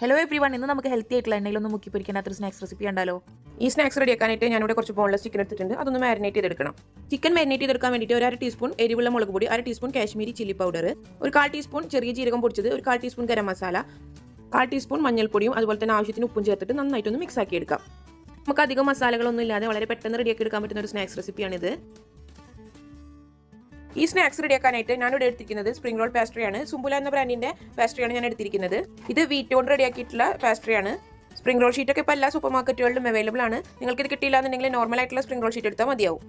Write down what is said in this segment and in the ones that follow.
Hello every one, ഇന്ന് നമുക്ക് healthy ആയിട്ടുള്ള എണ്ണയിലൊന്നും മുക്കി പൊരിക്കാത്തൊരു സ്നാക്സ് റെസിപ്പി ഉണ്ടല്ലോ. ഈ സ്നാക്സ് റെഡിയാക്കാനായിട്ട് ഞാനിവിടെ കുറച്ച് ബോൺലെസ് ചിക്കൻ എടുത്തിട്ടുണ്ട്. അതൊന്ന് മാരിനേറ്റ് ചെയ്തെടുക്കണം. ചിക്കൻ മാരിനേറ്റ് ചെയ്തെടുക്കാൻ വേണ്ടിയിട്ട് ഒരു 1/2 ടീസ്പൂൺ എരിവുള്ള മുളക് പൊടി, 1/2 ടീസ്പൂൺ കാശ്മീരി ചില്ലി പൗഡർ, ഒരു 1/4 ടീസ്പൂൺ ചെറിയ ജീരകം പൊടിച്ചത്, ഒരു 1/4 ടീസ്പൂൺ ഗരം മസാല, 1/4 ടീസ്പൂൺ മഞ്ഞൾപ്പൊടിയും അതുപോലെ തന്നെ ആവശ്യത്തിന് ഉപ്പും ചേർത്തിട്ട് നന്നായിട്ടൊന്ന് മിക്സ് ആക്കി എടുക്കാം. നമുക്ക് അധികം മസാലകളൊന്നും ഇല്ലാതെ വളരെ പെട്ടെന്ന് റെഡിയാക്കി എടുക്കാൻ പറ്റുന്ന ഒരു സ്നാക്സ് റെസിപ്പിയാണിത്. ഈ സ്നാക്സ് റെഡിയാക്കാനായിട്ട് ഞാനിവിടെ എടുത്തിരിക്കുന്നത് സ്പ്രിംഗ് റോൾ പാസ്ട്രിയാണ്. സുംബുല എന്ന ബ്രാൻഡിന്റെ പാസ്ട്രിയാണ് ഞാൻ എടുത്തിരിക്കുന്നത്. ഇത് വീറ്റ് കൊണ്ട് റെഡിയാക്കിയിട്ടുള്ള പാസ്ട്രിയാണ്. സ്പ്രിംഗ് റോൾ ഷീറ്റൊക്കെ ഇപ്പോൾ എല്ലാ സൂപ്പർ മാർക്കറ്റുകളിലും അവൈലബിൾ ആണ്. നിങ്ങൾക്ക് ഇത് കിട്ടിയില്ല എന്നുണ്ടെങ്കിൽ നോർമൽ ആയിട്ടുള്ള സ്പ്രിംഗ് റോൾ ഷീറ്റ് എടുത്താൽ മതിയാവും.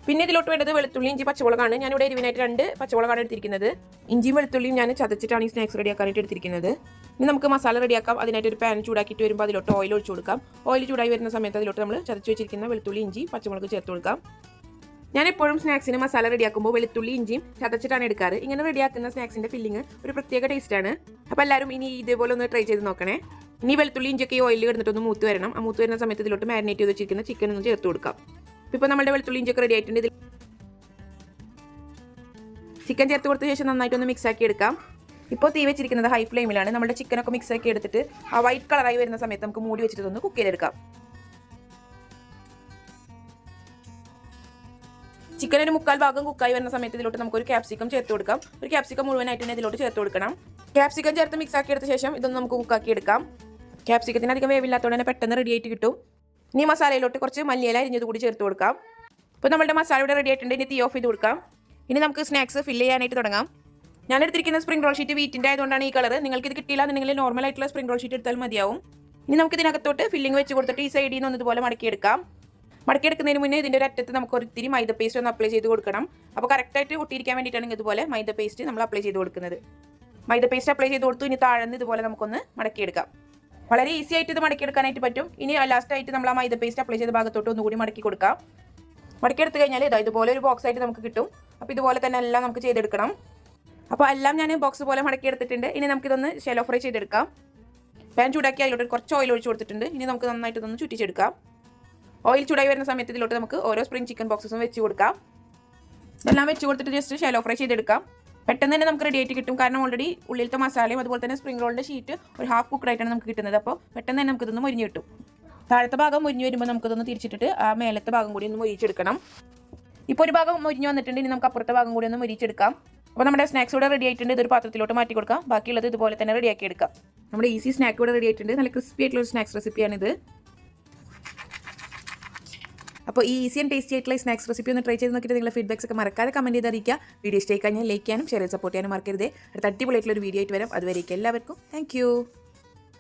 പിന്നെ ഇതിലോട്ട് വേണ്ടത് വെളുത്തുള്ളി, ഇഞ്ചി, പച്ചമുളകാണ്. ഞാനിവിടെ എരിവിനായിട്ട് 2 പച്ചമുളകാണ് എടുത്തിരിക്കുന്നത്. ഇഞ്ചിയും വെളുത്തുള്ളിയും ഞാൻ ചതച്ചിട്ടാണ് ഈ സ്നാക്സ് റെഡിയാക്കാനായിട്ട് എടുത്തിരിക്കുന്നത്. ഇനി നമുക്ക് മസാല റെഡിയാക്കാം. അതിനായിട്ട് ഒരു പാൻ ചൂടാക്കിയിട്ട് വരുമ്പോൾ അതിലോട്ട് ഓയിൽ ഒഴിച്ചു കൊടുക്കാം. ഓയിൽ ചൂടായി വരുന്ന സമയത്ത് അതിലോട്ട് നമ്മൾ ചതച്ച് വെച്ചിരിക്കുന്ന വെളുത്തുള്ളി, ഇഞ്ചി, പച്ചമുളക് ചേർത്ത് കൊടുക്കാം. ഞാൻ എപ്പോഴും സ്നാക്സിന് മസാല റെഡിയാക്കുമ്പോൾ വെളുത്തുള്ളി, ഇഞ്ചിയും ചതച്ചിട്ടാണ് എടുക്കാറ്. ഇങ്ങനെ റെഡിയാക്കുന്ന സ്നാക്സിന്റെ ഫില്ലിങ് ഒരു പ്രത്യേക ടേസ്റ്റാണ്. അപ്പോൾ എല്ലാവരും ഇനി ഇതേപോലെ ഒന്ന് ട്രൈ ചെയ്ത് നോക്കണേ. ഇനി വെളുത്തുള്ളി, ഇഞ്ചിയൊക്കെ ഈ ഓയിലിൽ കിടന്നിട്ടൊന്ന് മൂത്ത് വരണം. ആ മൂത്ത് വരുന്ന സമയത്ത് ഇതിലോട്ട് മാരിനേറ്റ് ചെയ്ത് വെച്ചിരിക്കുന്ന ചിക്കൻ ഒന്ന് ചേർത്ത് കൊടുക്കാം. ഇപ്പോൾ നമ്മുടെ വെളുത്തുള്ളി, ഇഞ്ചിയൊക്കെ റെഡി ആയിട്ടുണ്ട്. ഇതിൽ ചിക്കൻ ചേർത്ത് കൊടുത്ത ശേഷം നന്നായിട്ടൊന്ന് മിക്സ് ആക്കി എടുക്കാം. ഇപ്പോൾ തീ വെച്ചിരിക്കുന്നത് ഹൈ ഫ്ലെയിമിലാണ്. നമ്മുടെ ചിക്കനൊക്കെ മിക്സ് ആക്കി എടുത്തിട്ട് ആ വൈറ്റ് കളറായി വരുന്ന സമയത്ത് നമുക്ക് മൂടി വെച്ചിട്ട് ഒന്ന് കുക്ക് ചെയ്തെടുക്കാം. ചിക്കൻ ഒരു 1/4 ഭാഗം കുക്കായി വരുന്ന സമയത്ത് ഇതിലോട്ട് നമുക്ക് ഒരു ക്യാപ്സിക്കം ചേർത്ത് കൊടുക്കാം. ഒരു ക്യാപ്സിക്കം മുഴുവനായിട്ട് തന്നെ ഇതിലോട്ട് ചേർത്ത് കൊടുക്കണം. ക്യാപ്സിക്കം ചേർത്ത് മിക്സ് ആക്കി എടുത്ത ശേഷം ഇതൊന്ന് നമുക്ക് കുക്കാക്കി എടുക്കാം. ക്യാപ്സിക്കത്തിന് അധികം വേവില്ലാത്തതുകൊണ്ട് തന്നെ പെട്ടെന്ന് റെഡി ആയിട്ട് കിട്ടും. ഇനി മസാലയിലോട്ട് കുറച്ച് മല്ലിയില അരിഞ്ഞത് കൂടി ചേർത്ത് കൊടുക്കാം. ഇപ്പോൾ നമ്മുടെ മസാല ഇവിടെ റെഡി ആയിട്ടുണ്ട്. ഇനി തീ ഓഫ് ചെയ്ത് കൊടുക്കാം. ഇനി നമുക്ക് സ്നാക്സ് ഫില്ല് ചെയ്യാനായിട്ട് തുടങ്ങാം. ഞാൻ എടുത്തിരിക്കുന്ന സ്പ്രിംഗ് റോൾ ഷീറ്റ് വീറ്റിൻ്റെ ആയതുകൊണ്ടാണ് ഈ കളർ. നിങ്ങൾക്ക് ഇത് കിട്ടിയില്ല എന്നുണ്ടെങ്കിൽ നോർമൽ ആയിട്ടുള്ള സ്പ്രിംഗ് റോൾ ഷീറ്റ് എടുത്താൽ മതിയാവും. ഇനി നമുക്ക് ഇതിനകത്തോട്ട് ഫില്ലിംഗ് വെച്ച് കൊടുത്തിട്ട് ഈ സൈഡിൽ നിന്ന് ഇതുപോലെ മടക്കിയെടുക്കാം. മടക്കിയെടുക്കുന്നതിന് മുന്നേ ഇതിൻ്റെ ഒരു അറ്റത്ത് നമുക്ക് ഒത്തിരി മൈദ പേസ്റ്റ് ഒന്ന് അപ്ലൈ ചെയ്ത് കൊടുക്കണം. അപ്പോൾ കറക്റ്റായിട്ട് ഒട്ടിയിരിക്കാൻ വേണ്ടിയിട്ടാണ് ഇതുപോലെ മൈദ പേസ്റ്റ് നമ്മൾ അപ്ലൈ ചെയ്ത് കൊടുക്കുന്നത്. മൈദ പേസ്റ്റ് അപ്ലൈ ചെയ്ത് കൊടുത്തു. ഇനി താഴ്ന്ന് ഇതുപോലെ നമുക്കൊന്ന് മടക്കിയെടുക്കാം. വളരെ ഈസി ആയിട്ട് ഇത് മടക്കിയെടുക്കാനായിട്ട് പറ്റും. ഇനി ലാസ്റ്റ് ആയിട്ട് നമ്മൾ ആ മൈദ പേസ്റ്റ് അപ്ലൈ ചെയ്ത ഭാഗത്തോട്ട് ഒന്നുകൂടി മടക്കി കൊടുക്കാം. മടക്കിയെടുത്ത് കഴിഞ്ഞാൽ ഇതുപോലെ ഒരു ബോക്സ് ആയിട്ട് നമുക്ക് കിട്ടും. അപ്പോൾ ഇതുപോലെ തന്നെ എല്ലാം നമുക്ക് ചെയ്തെടുക്കണം. അപ്പോൾ എല്ലാം ഞാൻ ബോക്സ് പോലെ മടക്കിയെടുത്തിട്ടുണ്ട്. ഇനി നമുക്കിതൊന്ന് ഷെലോ ഫ്രൈ ചെയ്തെടുക്കാം. പാൻ ചൂടാക്കി അതിലോട്ട് കുറച്ച് ഓയിൽ ഒഴിച്ച് കൊടുത്തിട്ടുണ്ട്. ഇനി നമുക്ക് നന്നായിട്ട് ഇതൊന്ന് ചുറ്റിച്ചെടുക്കാം. ഓയിൽ ചൂടായി വരുന്ന സമയത്ത് ഇതിലോട്ട് നമുക്ക് ഓരോ സ്പ്രിംഗ് ചിക്കൻ ബോക്സസും വെച്ച് കൊടുക്കാം. ഇതെല്ലാം വെച്ച് കൊടുത്തിട്ട് ജസ്റ്റ് ഷാലോ ഫ്രൈ ചെയ്തെടുക്കാം. പെട്ടെന്ന് തന്നെ നമുക്ക് റെഡി ആയിട്ട് കിട്ടും. കാരണം ഓൾറെഡി ഉള്ളിലത്തെ മസാലയും അതുപോലെ തന്നെ സ്പ്രിംഗ് റോളിൻ്റെ ഷീറ്റ് ഒരു ഹാഫ് കുക്കഡായിട്ടാണ് നമുക്ക് കിട്ടുന്നത്. അപ്പോൾ പെട്ടെന്ന് തന്നെ നമുക്കിതൊന്ന് മുരിഞ്ഞ് കിട്ടും. താഴത്തെ ഭാഗം മുരിഞ്ഞ് വരുമ്പോൾ നമുക്കിതൊന്ന് തിരിച്ചിട്ടിട്ട് ആ മേലത്തെ ഭാഗം കൂടി ഒന്ന് മുരിച്ചെടുക്കണം. ഇപ്പോൾ ഒരു ഭാഗം മുരിഞ്ഞ് വന്നിട്ടുണ്ട്. ഇനി നമുക്ക് അപ്പുറത്തെ ഭാഗം കൂടി ഒന്ന് മുരിച്ചെടുക്കാം. അപ്പോൾ നമ്മുടെ സ്നാക്സ് ഇവിടെ റെഡി ആയിട്ടുണ്ട്. ഇതൊരു പാത്രത്തിലോട്ട് മാറ്റി കൊടുക്കാം. ബാക്കിയുള്ളത് ഇതുപോലെ തന്നെ റെഡിയാക്കി എടുക്കാം. നമ്മുടെ ഈസി സ്നാക്ക് ഇവിടെ റെഡി ആയിട്ടുണ്ട്. നല്ല ക്രിസ്പി ആയിട്ടുള്ള ഒരു സ്നാക്സ് റെസിപ്പിയാണിത്. അപ്പോൾ ഈ ഈസി ആൻഡ് ടേസ്റ്റി ആയിട്ടുള്ള സ്നാക്സ് റെസിപ്പി ഒന്ന് ട്രൈ ചെയ്ത് നോക്കിയിട്ട് നിങ്ങളുടെ ഫീഡ്ബാക്സ് ഒക്കെ മറക്കാതെ കമൻറ്റ് ചെയ്ത് അറിയിക്കുക. വീഡിയോ ഇഷ്ടമായി കഴിഞ്ഞാൽ ലൈക്ക് ചെയ്യാനും ഷെയർ ചെയ്ത് സപ്പോർട്ട് ചെയ്യാനും മറക്കരുത്. അടുത്ത അടിപൊളിയായിട്ടുള്ള ഒരു വീഡിയോ ആയിട്ട് വരാം. അതുവരേക്കും എല്ലാവർക്കും താങ്ക് യു.